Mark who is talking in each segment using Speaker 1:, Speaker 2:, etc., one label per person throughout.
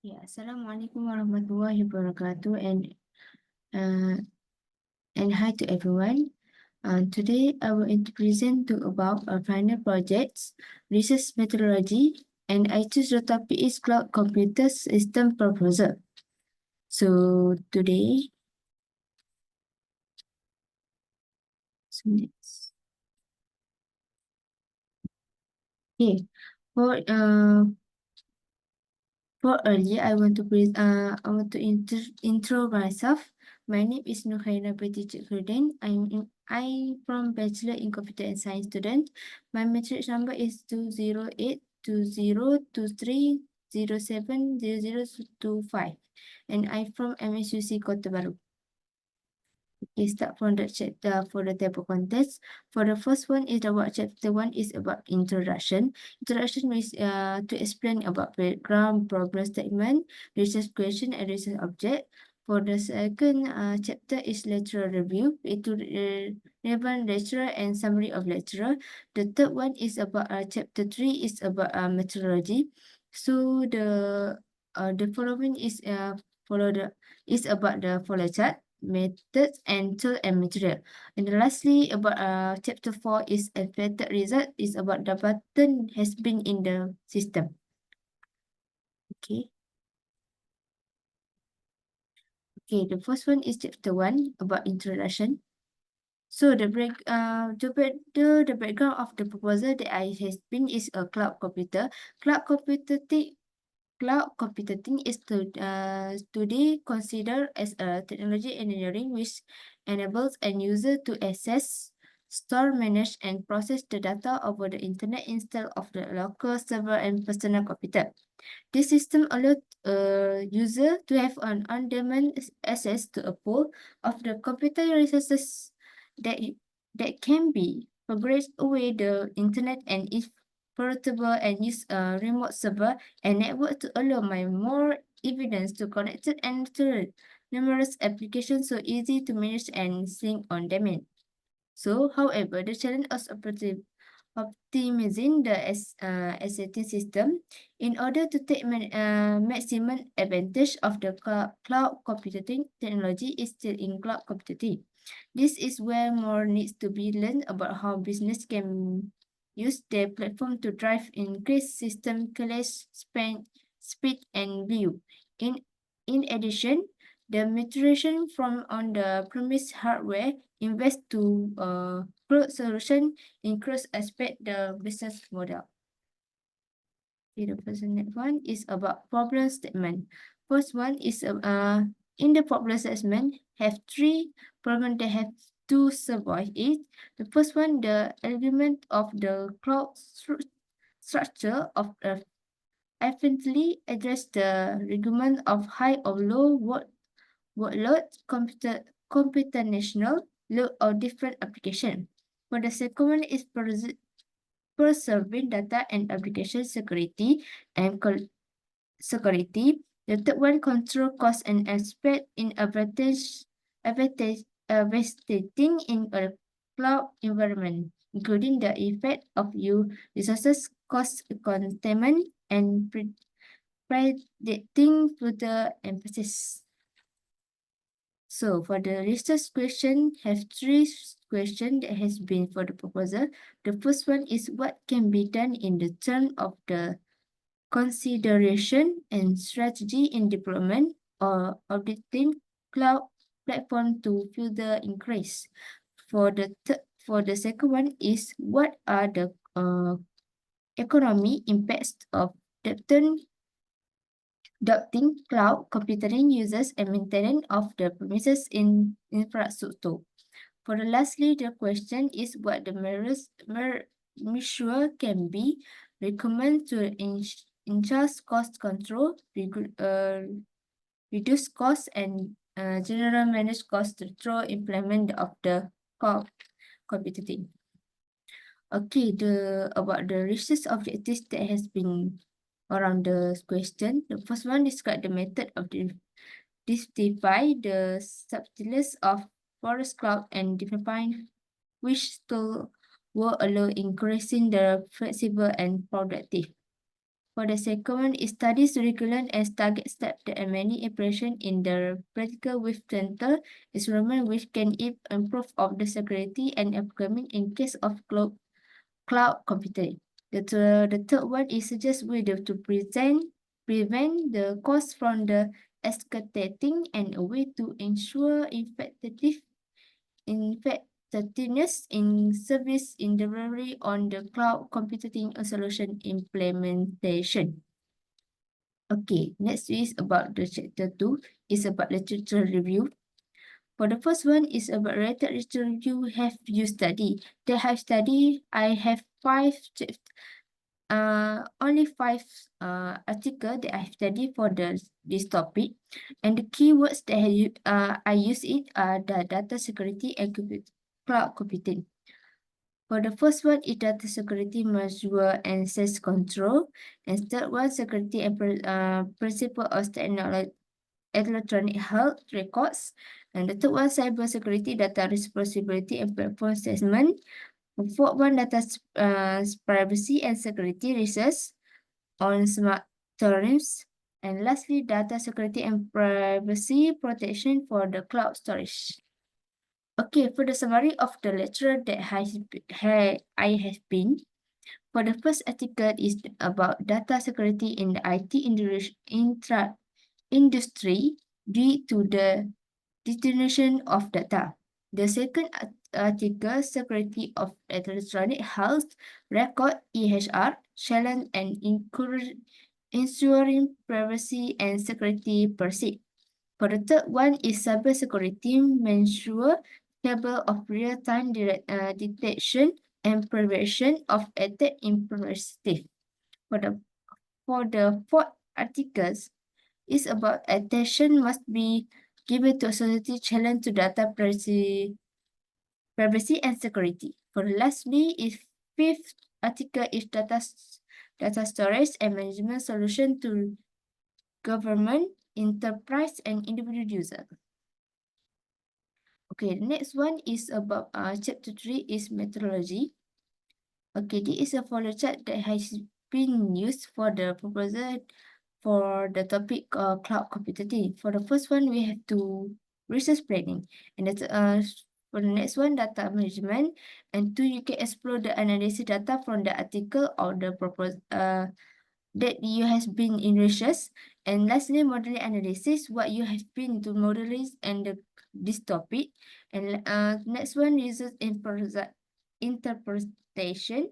Speaker 1: Ya, Assalamualaikum warahmatullahi wabarakatuh uh, and hi to everyone. Today I will present about our final projects, research methodology, and I choose the topic is cloud computer system proposal. So today, okay, for uh For earlier, I want to intro myself. My name is Nurhaina Betty Kurden. I from Bachelor in Computer and Science student. My matric number is 2082023070025, and I from MSUC Kota Baru. Okay, start from the chapter for the table contents. For the first one is about chapter 1 is about introduction. Introduction is to explain about background, problem statement, research question, and research object. For the second chapter is lecturer review. It will relevant lecturer and summary of lecturer. The third one is about chapter 3 is about methodology. So the following is is about the follow chart, methods, and tool and material. And lastly, about chapter 4 is expected result is about the button has been in the system. Okay. Okay, the first one is chapter 1 about introduction. So the background of the proposal that I has been is a cloud computer. Cloud computing is today considered as a technology engineering which enables an user to access, store, manage, and process the data over the internet instead of the local server and personal computer. This system allows a user to have an on-demand access to a pool of the computer resources that, that can be progressed over the internet and is portable and use a remote server and network to allow my more evidence to connect it and to numerous applications so easy to manage and sync on demand. So, however, the challenge of optimizing the SAT system in order to take maximum advantage of the cloud computing technology is still in cloud computing. This is where more needs to be learned about how business can use their platform to drive increased system collapse, speed, and view. In addition, the maturation from on-the-premise hardware invest to cloud solution increase aspect the business model. Okay, the first one is about problem statement. First one is in the problem statement have three problems that have to survive it. The first one, the argument of the cloud structure of efficiently address the requirement of high or low workload, computational load or different application. For the second one is preserving data and application security and security. The third one, control cost and aspect in investigating in a cloud environment, including the effect of resources, cost containment, and predicting further emphasis. So for the research question, have three questions that has been for the proposal. The first one is what can be done in the term of the consideration and strategy in deployment or auditing cloud platform to further increase. For the second one is what are the economic impacts of adopting cloud computing users and maintenance of the premises in infrastructure. For the lastly, the question is what the measure can be recommended to ensure cost control, reduce costs, and general manage cost through implement of the cloud computing. Okay, about the research objectives that has been around the question. The first one describe the method of identify the subtleties of forest cloud and define which tool will allow increasing the flexible and productive. For the second one, it studies curriculum as target steps and many operation in the practical with center instrument which can improve of the security and upcoming in case of cloud computing. The third one is suggest way to prevent the cost from the escalating and a way to ensure effectiveness in service in delivery on the cloud computing solution implementation. Okay, next is about the chapter 2 is about literature review. For the first one is about related literature review have you studied. They have studied, I have only five article that I studied for this topic. And the keywords that I use it are the data security and cloud computing. For the first one is data security measure and access control. And third one, security and principle of electronic health records. And the third one, cyber security, data responsibility and platform assessment. The fourth one, data privacy and security research on smart terms. And lastly, data security and privacy protection for the cloud storage. Okay, for the summary of the lecture that I have been, for the first article is about data security in the IT industry due to the deterioration of data. The second article, security of electronic health record (EHR), challenge and ensuring privacy and security per se. For the third one is cybersecurity measure capable of real-time detection and prevention of attack in perspective. For the fourth articles is about attention must be given to society challenge to data privacy and security. For lastly is fifth article is data storage and management solution to government, enterprise, and individual user. Okay, the next one is about chapter 3 is methodology. Okay, this is a follow chart that has been used for the proposal for the topic cloud computing. For the first one, we have to research planning, and that's for the next one, data management, and 2, you can explore the analysis data from the article or the proposal that you has been in research, and lastly, modeling analysis, what you have been to modeling and this topic, and next one, research interpretation.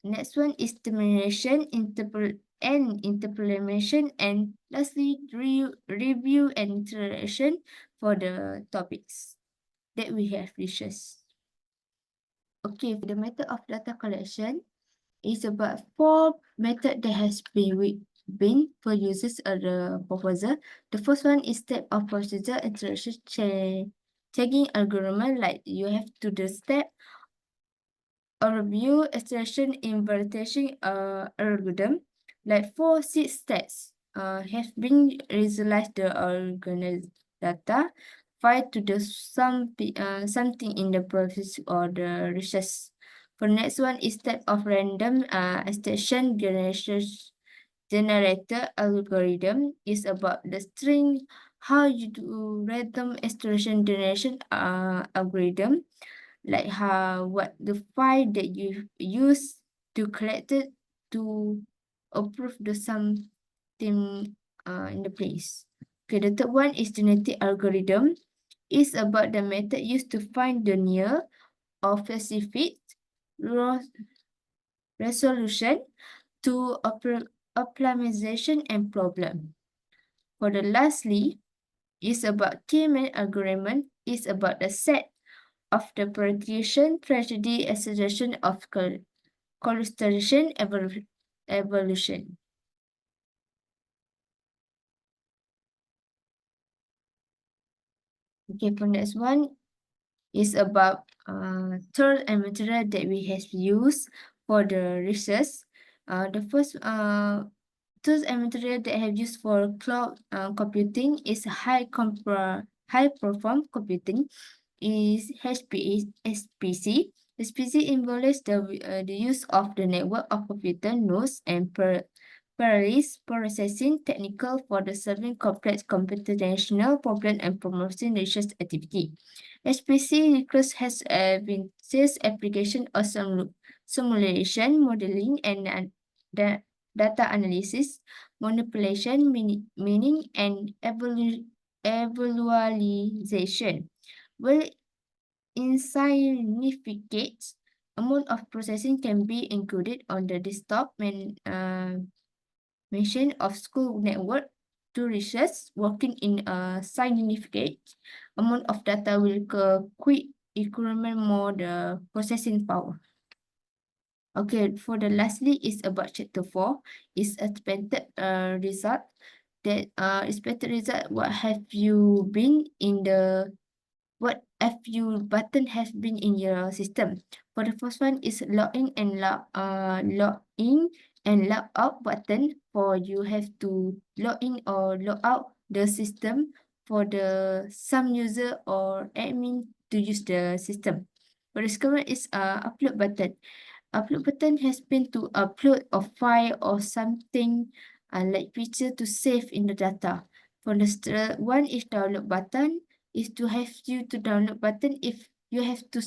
Speaker 1: Next one is termination, interpretation, and lastly, review and iteration for the topics that we have researched. Okay, for the method of data collection is about 4 methods that has been for uses of the proposal. The first one is step of procedure interaction checking algorithm, like you have to the step overview extraction in validation algorithm, like 4 6 steps have been realized the organized data, 5 to the something in the process or the research. For next one is step of random extraction generator algorithm is about the string how you do random extraction generation algorithm, like what the file that you use to collect it to approve the something in the place. Okay, the third one is genetic algorithm. Is about the method used to find the near or specific resolution to optimization and problem. For the lastly is about K-mean algorithm is about the set of the prediction tragedy acceleration of collaboration evolution. Okay, for next one is about tools and material that we have used for the research. The first tools and material that I have used for cloud computing is high perform computing is HPC. HPC involves the use of the network of computer nodes and parallels processing technical for the solving complex computational problem and promoting research activity. HPC Recurse has been sales application of simulation, modeling, and data analysis, manipulation, meaning, and evaluation. Well, insignificant amount of processing can be included on the desktop machine of school network to research working in a significant amount of data will quick requirement more the processing power. Okay, for the lastly is about chapter 4 is expected result that expected result what have you been in the what FU button has been in your system. For the first one is login and log out button. For you have to log in or log out the system for the some user or admin to use the system. For the second one is upload button. Upload button has been to upload a file or something like picture to save in the data. For the third one is download button is to have you to download button if you have to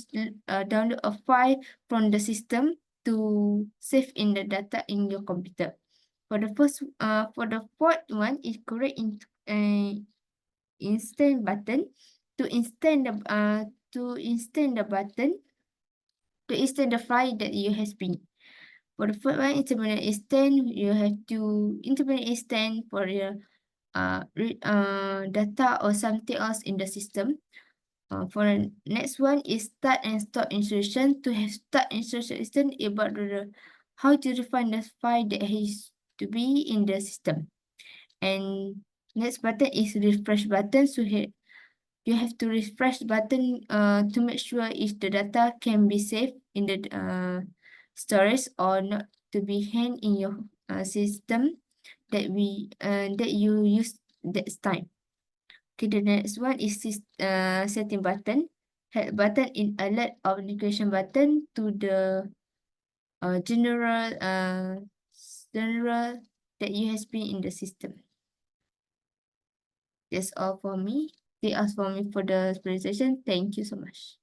Speaker 1: download a file from the system to save in the data in your computer. For the fourth one is correct in instant button to instant the button to instant the file that you has been. For the first one, intermediate instant, you have to intermediate instant for your data or something else in the system. For the next one is start and stop instruction. To have start instruction about how to define the file that has to be in the system. And next button is refresh button. So here you have to refresh button to make sure if the data can be saved in the storage or not to be hanged in your system that you use that time. Okay, the next one is setting button. Head button in alert or notification button to the general that you has been in the system. That's all for me. They asked for me for the presentation. Thank you so much.